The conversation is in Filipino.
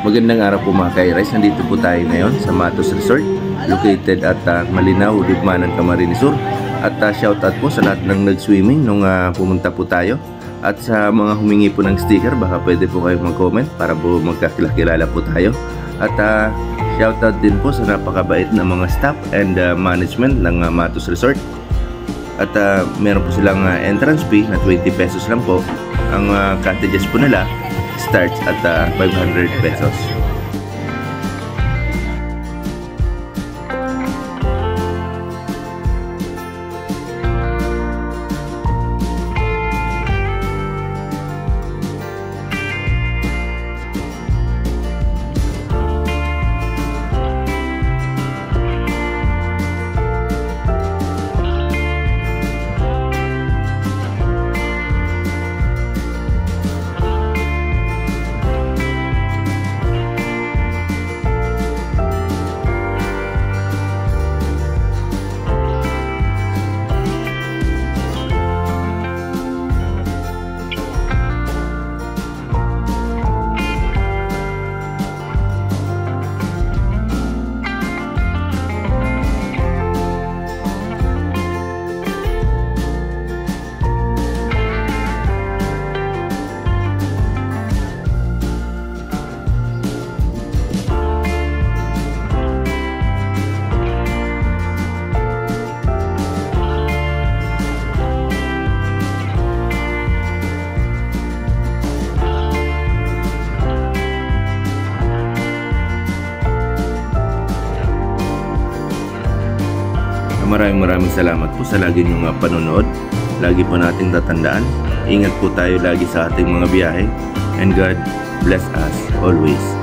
Magandang araw po mga ka-rice. Nandito po tayo ngayon sa Matos Resort, located at Malinaw, Dugmanan, Camarines Sur. At shoutout po sa lahat ng nag-swimming nung pumunta po tayo. At sa mga humingi po ng sticker, baka pwede po kayo mag-comment para po magkakilala po tayo. At shoutout din po sa napakabait na mga staff and management ng Matos Resort. At meron po silang entrance fee na 20 pesos lang po. Ang cottages po nila starts at 500 pesos. Maraming salamat po sa lagi niyong panonood. Lagi po nating tatandaan, ingat po tayo lagi sa ating mga biyahe, and God bless us always.